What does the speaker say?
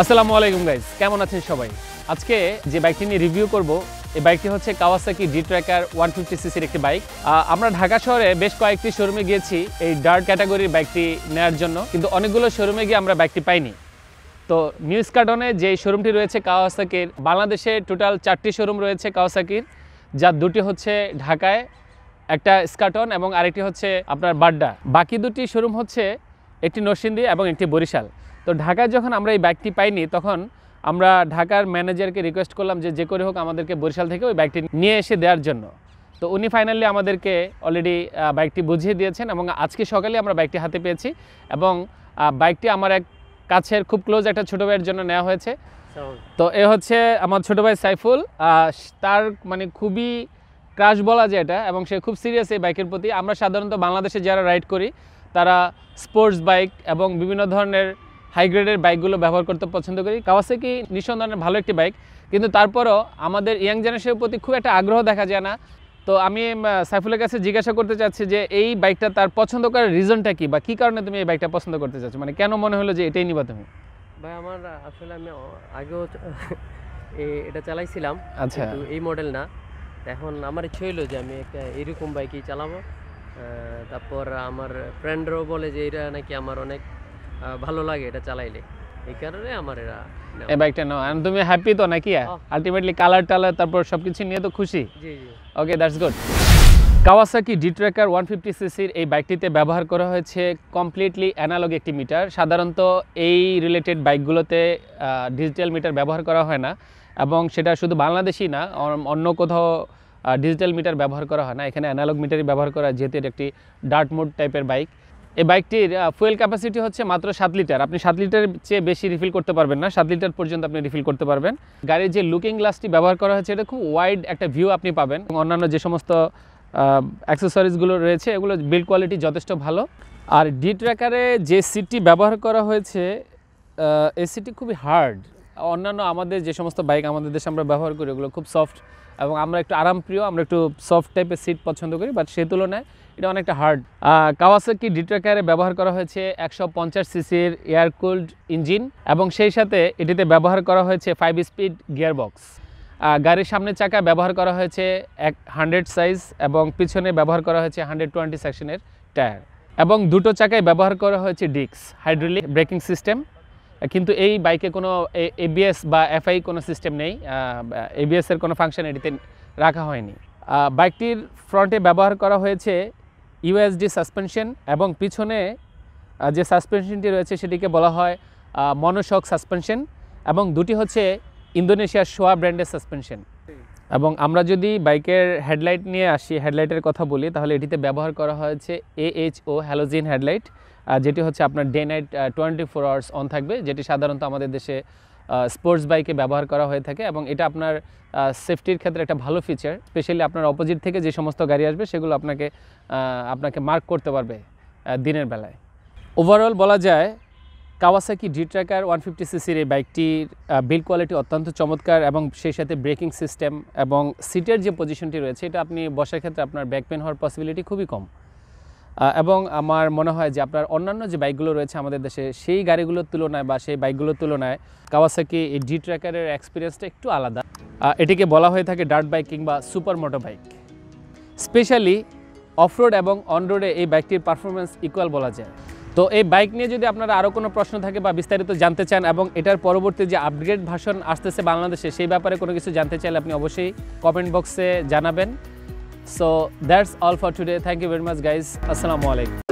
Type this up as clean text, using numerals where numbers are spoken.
আসসালামু আলাইকুম গাইস, কেমন আছেন সবাই? আজকে যে বাইকটি নিয়ে রিভিউ করব এই বাইকটি হচ্ছে কাওয়াসাকি ডি-ট্র্যাকার 150 সিসির একটি বাইক। আমরা ঢাকা শহরে বেশ কয়েকটি শোরুমে গিয়েছি এই ডার্ট ক্যাটাগরির বাইকটি নেওয়ার জন্য, কিন্তু অনেকগুলো শোরুমে গিয়ে আমরা বাইকটি পাইনি। তো নিউ স্কাটনে যে শোরুমটি রয়েছে কাওয়াসাকির, বাংলাদেশে টোটাল 4টি শোরুম রয়েছে কাওয়াসাকির, যার দুটি হচ্ছে ঢাকায়, একটা স্কাটন এবং আরেকটি হচ্ছে আপনার বাড্ডা। বাকি দুটি শোরুম হচ্ছে একটি নরসিংদী এবং একটি বরিশাল। তো ঢাকায় যখন আমরা এই বাইকটি পাইনি তখন আমরা ঢাকার ম্যানেজারকে রিকোয়েস্ট করলাম যে করে হোক আমাদেরকে বরিশাল থেকে ওই বাইকটি নিয়ে এসে দেওয়ার জন্য। তো উনি ফাইনালি আমাদেরকে অলরেডি বাইকটি বুঝিয়ে দিয়েছেন এবং আজকে সকালে আমরা বাইকটি হাতে পেয়েছি। এবং বাইকটি আমার এক কাছের খুব ক্লোজ একটা ছোটো ভাইয়ের জন্য নেওয়া হয়েছে। তো এ হচ্ছে আমার ছোটো ভাই সাইফুল। তার মানে খুবই ক্রাশ বলা যায় এটা, এবং সে খুব সিরিয়াস এই বাইকের প্রতি। আমরা সাধারণত বাংলাদেশে যারা রাইড করি তারা স্পোর্টস বাইক এবং বিভিন্ন ধরনের হাই গ্রেডের বাইকগুলো ব্যবহার করতে পছন্দ করি। কাওয়াসাকি নিঃসন্দেহে ভালো একটি বাইক, কিন্তু তারপরও আমাদের ইয়াং জেনারেশনের প্রতি খুব একটা আগ্রহ দেখা যায় না। তো আমি সাইফুলের কাছে জিজ্ঞাসা করতে চাচ্ছি যে এই বাইকটা তার পছন্দ করার রিজনটা কি, বা কী কারণে তুমি এই বাইকটা পছন্দ করতে চাচ্ছ, মানে কেন মনে হলো যে এটাই নিবা তুমি? ভাই আমার আসলে আমি আগেও এটা চালাইছিলাম, আচ্ছা, এই মডেল না। এখন আমার ইচ্ছে হইলো যে আমি একটা এরকম বাইকই চালাবো। তারপর আমার ফ্রেন্ডরাও বলে যে এটা নাকি আমার অনেক ভালো লাগে এটা চালাইলে, এই কারণে আমার এই বাইকটা নাও। আর তুমি হ্যাপি তো নাকি? আলটিমেটলি কালার টালার তারপর সবকিছু নিয়ে তো খুশি? জি জি, ওকে, দ্যাটস গুড। কাওয়াসাকি ডি-ট্র্যাকার 150 সিসির এই বাইকটিতে ব্যবহার করা হয়েছে কমপ্লিটলি অ্যানালগ একটি মিটার। সাধারণত এই রিলেটেড বাইকগুলোতে ডিজিটাল মিটার ব্যবহার করা হয় না, এবং সেটা শুধু বাংলাদেশই না, অন্য কোথাও ডিজিটাল মিটার ব্যবহার করা হয় না। এখানে অ্যানালগ মিটারই ব্যবহার করা, যেহেতু এটা একটি ডার্ট মোড টাইপের বাইক। এই বাইকটির ফুয়েল ক্যাপাসিটি হচ্ছে মাত্র 7 লিটার। আপনি 7 লিটারের চেয়ে বেশি রিফিল করতে পারবেন না, 7 লিটার পর্যন্ত আপনি রিফিল করতে পারবেন। গাড়ির যে লুকিং গ্লাসটি ব্যবহার করা হয়েছে এটা খুব ওয়াইড একটা ভিউ আপনি পাবেন, এবং অন্যান্য যে সমস্ত অ্যাক্সেসরিজগুলো রয়েছে এগুলো বিল্ড কোয়ালিটি যথেষ্ট ভালো। আর ডি-ট্র্যাকারে যে সিটটি ব্যবহার করা হয়েছে এই সিটটি খুবই হার্ড। অন্যান্য আমাদের যে সমস্ত বাইক আমাদের দেশে আমরা ব্যবহার করি ওগুলো খুব সফট, এবং আমরা একটু আরামপ্রিয়, আমরা একটু সফট টাইপের সিট পছন্দ করি, বাট সেই তুলনায় এটা অনেকটা হার্ড। কাওয়াসাকি ডি-ট্র্যাকারে ব্যবহার করা হয়েছে 150 সিসির এয়ার কুলড ইঞ্জিন, এবং সেই সাথে এটিতে ব্যবহার করা হয়েছে 5 স্পিড গিয়ারবক্স। গাড়ির সামনের চাকা ব্যবহার করা হয়েছে 100 সাইজ, এবং পিছনে ব্যবহার করা হয়েছে 120 সেকশনের টায়ার, এবং দুটো চাকায় ব্যবহার করা হয়েছে ডিস্ক হাইড্রোলিক ব্রেকিং সিস্টেম। কিন্তু এই বাইকে কোনো এবিএস বা এফআই কোনো সিস্টেম নেই, এবিএসের কোনো ফাংশন এটিতে রাখা হয়নি। বাইকটির ফ্রন্টে ব্যবহার করা হয়েছে ইউএসডি সাসপেনশন, এবং পিছনে যে সাসপেনশনটি রয়েছে সেটিকে বলা হয় মনোশক সাসপেনশন, এবং দুটি হচ্ছে ইন্দোনেশিয়ার শোয়া ব্র্যান্ডের সাসপেনশন। এবং আমরা যদি বাইকের হেডলাইট নিয়ে আসি, হেডলাইটের কথা বলি, তাহলে এটিতে ব্যবহার করা হয়েছে AHO হ্যালোজিন হেডলাইট, যেটি হচ্ছে আপনার ডে নাইট 24 আওয়ার্স অন থাকবে, যেটি সাধারণত আমাদের দেশে স্পোর্টস বাইকে ব্যবহার করা হয়ে থাকে। এবং এটা আপনার সেফটির ক্ষেত্রে একটা ভালো ফিচার, স্পেশালি আপনার অপোজিট থেকে যে সমস্ত গাড়ি আসবে সেগুলো আপনাকে মার্ক করতে পারবে দিনের বেলায়। ওভারঅল বলা যায় কাওয়াসাকি ডি-ট্র্যাকার 150 সিসির এই বাইকটির বিল্ড কোয়ালিটি অত্যন্ত চমৎকার, এবং সেই সাথে ব্রেকিং সিস্টেম এবং সিটের যে পজিশনটি রয়েছে এটা আপনি বসার ক্ষেত্রে আপনার ব্যাক পেন হওয়ার পসিবিলিটি খুবই কম। এবং আমার মনে হয় যে আপনার অন্যান্য যে বাইকগুলো রয়েছে আমাদের দেশে সেই গাড়িগুলোর তুলনায় বা সেই বাইকগুলোর তুলনায় কাওয়াসাকি এই ডি-ট্র্যাকারের এক্সপিরিয়েন্সটা একটু আলাদা। এটিকে বলা হয়ে থাকে ডার্ট বাইক কিংবা সুপার মোটো বাইক। স্পেশালি অফরোড এবং অনরোডে এই বাইকটির পারফরমেন্স ইকুয়াল বলা যায়। তো এই বাইক নিয়ে যদি আপনারা আরও কোনো প্রশ্ন থাকে বা বিস্তারিত জানতে চান এবং এটার পরবর্তী যে আপগ্রেড ভার্সন আসতেছে বাংলাদেশে সেই ব্যাপারে কোনো কিছু জানতে চাইলে আপনি অবশ্যই কমেন্ট বক্সে জানাবেন। So that's all for today, thank you very much guys, আসসালামু আলাইকুম।